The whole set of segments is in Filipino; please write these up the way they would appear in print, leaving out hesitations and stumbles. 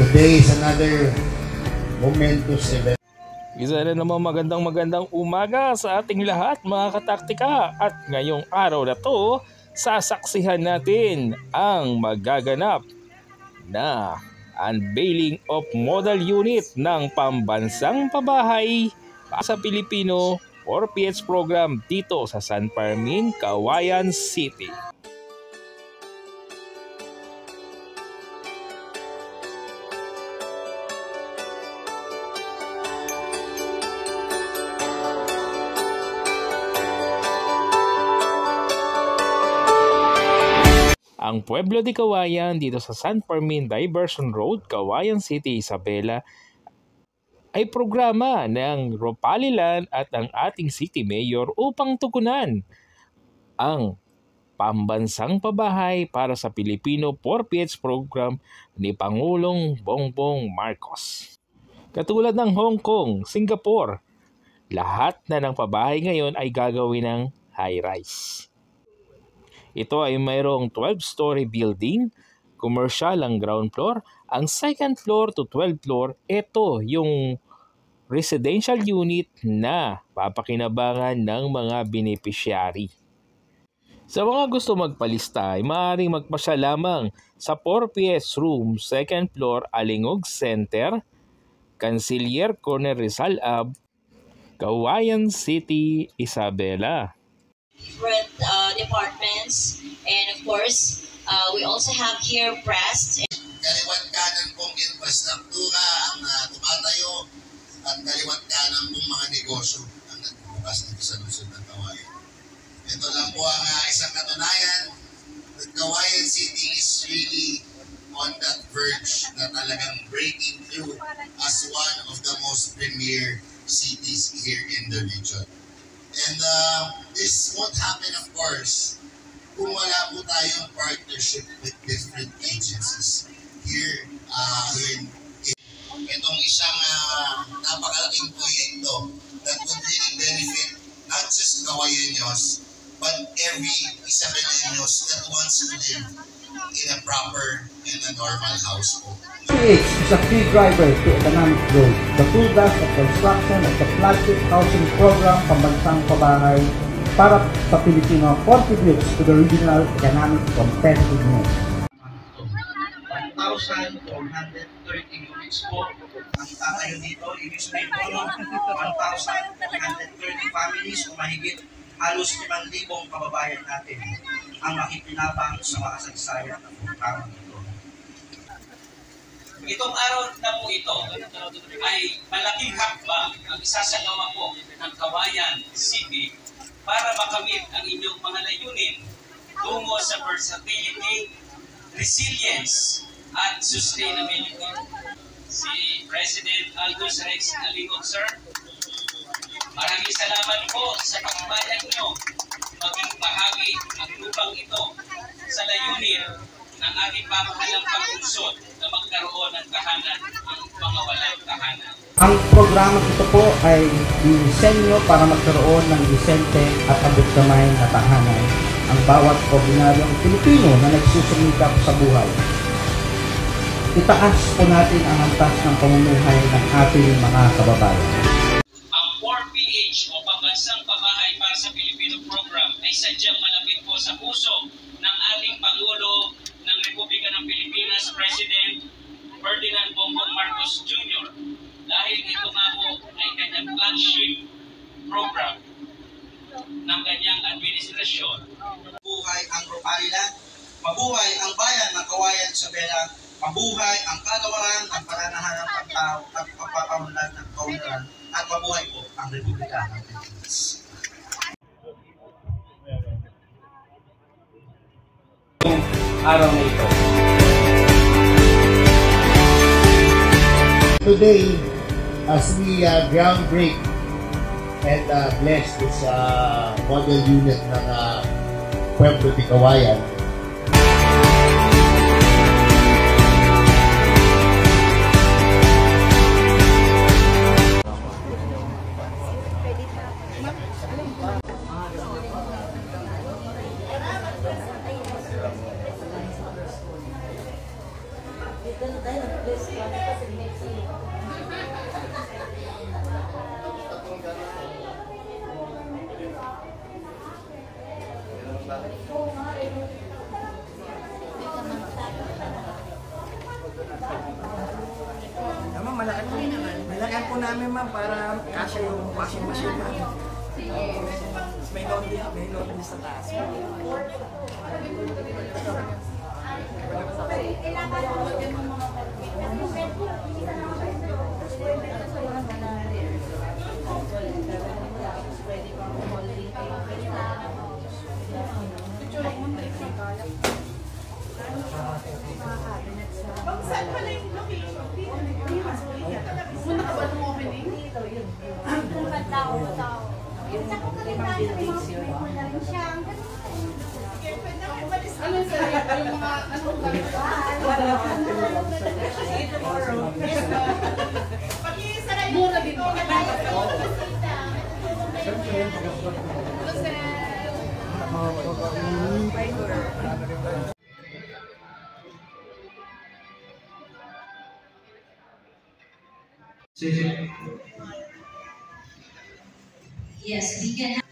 Today is another momentous event. Isa na naman magandang umaga sa ating lahat mga kataktika, at ngayong araw na to sasaksihan natin ang magaganap na unveiling of model unit ng pambansang pabahay sa Pilipino 4PH program dito sa San Fermin, Cauayan City. Ang Pueblo de Cauayan dito sa San Fermin Diversion Road, Cauayan City, Isabela ay programa ng Ropalilan at ang ating City Mayor upang tugunan ang pambansang pabahay para sa Pilipino 4PH program ni Pangulong Bongbong Marcos. Katulad ng Hong Kong, Singapore, lahat na ng pabahay ngayon ay gagawin ng high-rise. Ito ay mayroong 12-story building, commercial ang ground floor, ang second floor to 12th floor, ito yung residential unit na papakinabangan ng mga beneficiary. Sa mga gusto magpalista ay maaaring magpasya lamang sa 4PS Room, second floor, Alingog Center, Canciller Corner Rizal Ave, Cauayan City, Isabela. Different departments, and of course we also have here breast. Kaliwat kanan pong infrastruktura ang tumatayo at kaliwat kanan pong mga negosyo ang nagbubukas dito sa lungsod ng Cauayan. Ito lang po ang isang katunayan that Cauayan City is really on that verge na talagang breaking through as one of the most premier cities here in the region. And this won't happen, of course, kung wala po tayong partnership with different agencies here itong isang napakalaking proyekto that would really benefit not just Cauayenos, but every Isabeleños that wants to live in a proper and a normal household. PH is a key driver to economic growth. The full blast of construction of the flagship housing program Pambansang Pabahay para sa Pilipino contributes to the regional economic competitiveness. 1,430 units po ang tatayo dito. Ibig sabihin po, 1,430 families o mahigit halos 5,000 kababayan natin ang makipinabang sa makasaysayan ng programang ito. Itong araw na po ito ay malaking hakbang ang isasagawa po ng Cauayan City para makamit ang inyong mga layunin tungo sa versatility, resilience, at sustainability. Si President Aldous Rex Alingog, sir, maraming salamat po sa pagbayad nyo maging bahagi ang lupang ito sa layunin ng ating pamahalang pag-unsod na magkaroon ng tahanan ang mga walang tahanan. Ang programa ito po ay dinisenyo para magkaroon ng disente at abot-kamay na tahanan ang bawat ordinaryong Pilipino na nagsusumikap sa buhay. Itaas po natin ang antas ng pamumuhay ng ating mga kababayan. Ang 4PH o Pambansang Pabahay para sa Pilipino program ay sadyang malapit po sa puso ng ating Pangulo ng Republika ng Pilipinas, President Ferdinand Bongbong Marcos Jr. Dahil ito nga po ay kanyang flagship program ng kanyang administrasyon. Mabuhay ang Ropalilan, mabuhay ang bayan ng Cauayan, Isabela, mabuhay ang kagawaran ng pananahan ng pagtao at pagpapaunlad ng kaunlaran, at mabuhay po ang Republika ng Pilipinas. Araw na ito. Today, as we ground break and bless this model unit ng Pueblo de Cauayan, Dito na tayo, nag-place ko. Ano pa sa next year? Ma'am, malakan po namin ma'am para kasya yung washing machine ma'am. May laundry sa taas. Saan pala yung location? Muna ka ba ng opening? Dito, yun. Kung tao. Yung sa kung kalimutan sa mga people na rin siya. Ano sa yung mga anong See tomorrow. Pag-iisaray muna dito. Yes, we can have.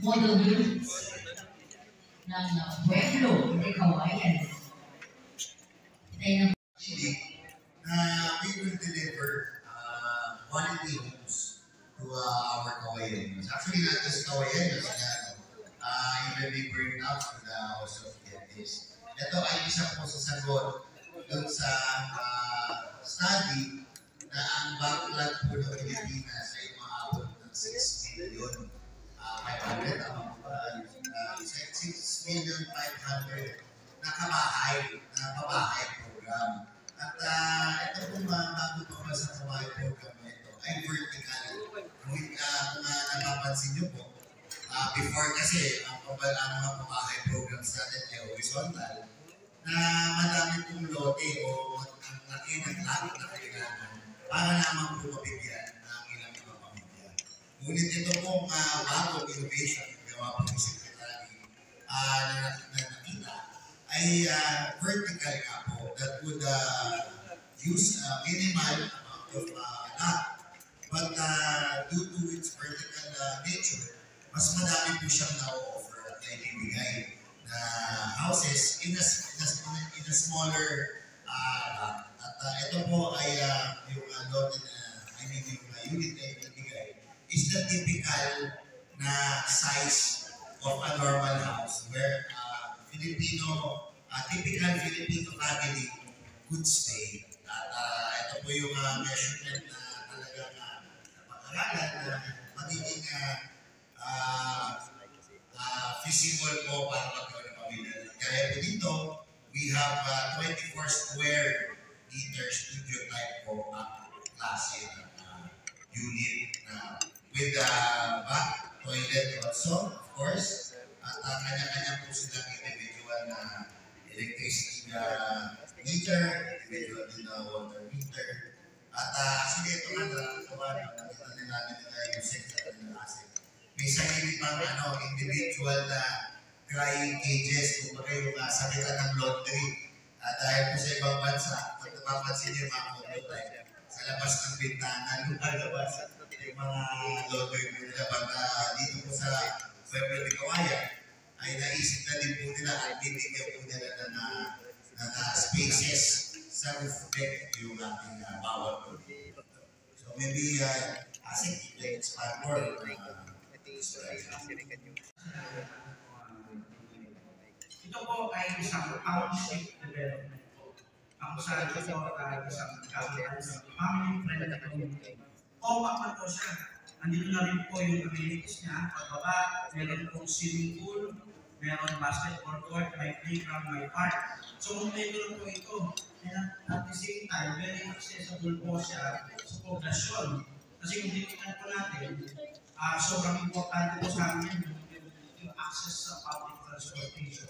Model units ng Pueblo de Kawayan. We will deliver quality homes to our Kawayanos. Actually, not just Kawayanos, even neighboring towns to the House of Gentes. Ito ay isa po sa sagot dun sa study na ang backlog po ng Pilipinas ay maabot ng 6 million 500 6 million 500 na kabahay, na pabahay program. At ito pong bago pa ba sa kabahay program na ito ay vertical. Kung napapansin nyo po, before kasi ang mga pabahay programs natin ay horizontal, na madami pong lote o ang laki ng lahat na kailangan para naman po mabigyan ng ilang mga pamilya. Ngunit ito pong bagong innovation gawa po ni Secretary na nakita ay vertical nga po that would use minimal amount of lot. But due to its vertical nature, mas madami po siyang na-offer at naibibigay na houses in a smaller lot. At ito po ay yung lot na, yung unit na ibibigay is the typical na size of a normal house where typical Filipino family could stay. At ito po yung measurement na talagang napag-aralan na magiging feasible po para magkaroon ng pamilya. Kaya po dito, we have 24 square meter studio type po klase ng unit with bath, toilet also, of course. At kanya-kanya po silang individual na electricity meter, individual din na water meter. At actually ito nga nakita nila yung sex at yung asset. May sarili pang individual na crying cages, kung baka yung sakitan ng laundry. Dahil po sa ibang bansa, kung napapansin niyo yung mga prototype, sa labas ng bintana, lumalabas yung mga laundry nila. Dito po sa Pueblo de Kawayan, ay naisip na din po nila at bibigyan po nila na spaces sa roof deck yung ating bawal po. So maybe asik, let's expand more. Ito po ay isang township development po. Ang saan ito ay isang family-friendly community. Compact na po siya. Andito na rin po yung amenities niya. Pagbaba, meron pong swimming pool, meron basketball court, may playground, may park. So, meron po ito. And at the same time, very accessible po siya sa poblasyon. Kasi kung titignan po natin, sobrang importante po sa amin yung access sa public transportation.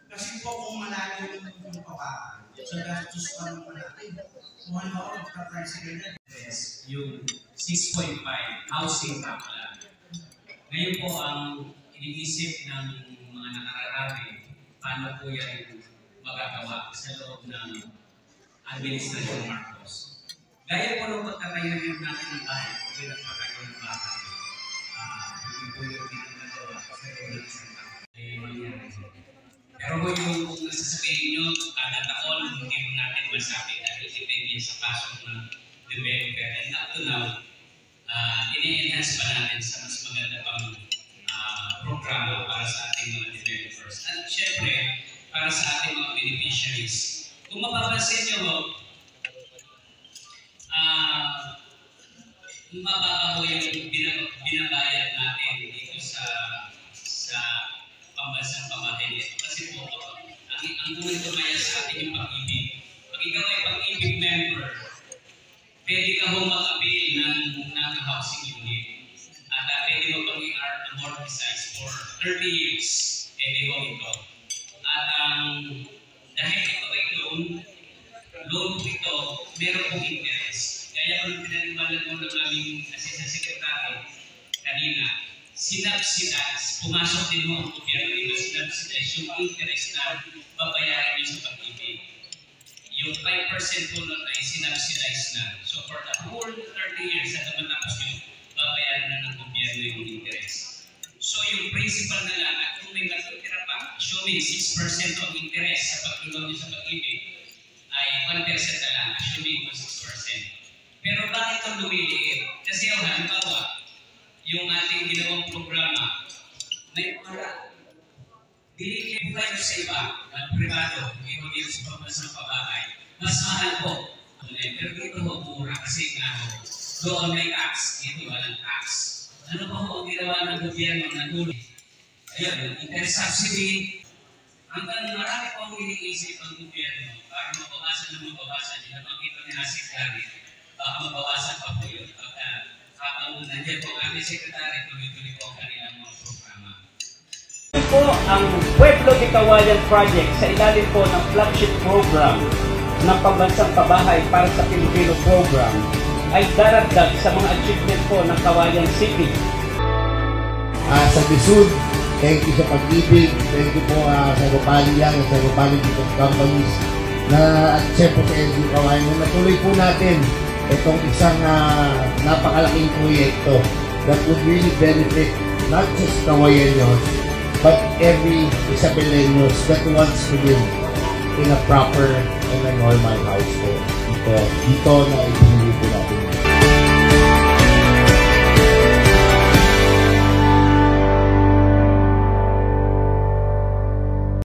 Kasi po kung malayo yung pabaan, sa gastos pa naman natin. Kung ano ako, magta-tricycle na. Yes, yung 6.5 housing backlog. Ngayon po ang iniisip ng mga nakararami, paano po yan magagawa sa loob ng Administrasyon Marcos. Gaya po nung pagkakayanin natin ng bahay, kung nagpakayo ng bahay, hindi po yung pinagagawa sa loob ng isang bahay. Pero po yung nasasabihin nyo, kada taon, hindi mo natin masabi dahil depende sa pasok ng developer. And up to now, ini-enhance pa natin sa mas maganda pang programa para sa ating mga developers. At syempre, para sa ating mga beneficiaries. Kung mapapansin nyo, mababa po yung binabayad natin dito sa pambansang pamahay nito. Kasi po, ang tumaya sa atin yung pag-ibig. Pag ikaw ay pag-ibig member, pwede ka ho mag-appeal ng housing unit. At pwede mo pang i-amortize for 30 years. Pwede ho ito. At dahil ito ay loan po ito, meron pong interest. Kaya kung pinaniwalan mo ng aming assistant secretary kanina, sinubsidize, pumasok din mo ang gobyerno dito, sinubsidize yung interest na babayaran nyo sa pag-ibig. Yung 5% po nun ay sinubsidize na. So for the whole 30 years, at matapos nyo, babayaran na ng gobyerno yung interest. So yung principal na lang, at kung may matutira pa, assuming 6% ang interest sa pagtulong nyo sa pag-ibig, ay 1% na lang, assuming 6%. Pero bakit ang lumiliit? Kasi yung halimbawa, yung ating ginawang programa, may para binigyan pa sa iba, privado, hindi dito sa pambansang pabahay. Mas mahal po. Pero dito ho, mura kasi doon may tax, dito walang tax. Ano pa ho ang ginawa ng gobyerno na huli? Ayun, interest subsidy. Hanggang marami po ang iniisip ang gobyerno para mabawasan na mabawasan. Yung nakakita ni Asik Gary, baka mabawasan pa po yun. Habang nandiyan po kami sekretary, tuloy-tuloy po ang kanilang mga programa. Ito po ang Pueblo de Kawayan Project sa ilalim po ng flagship program ng Pambansang Pabahay para sa Pilipino program ay daragdag sa mga achievement po ng Kawayan City. Sa Bisud, thank you sa pag-ibig, thank you po sa Ropalian at sa Ropalian dito companies na at siyempre sa LG Kawayan na natuloy po natin itong isang napakalaking proyekto that would really benefit not just Kawayanos but every Isabeleños that wants to live in a proper and a normal household. Dito na ipinili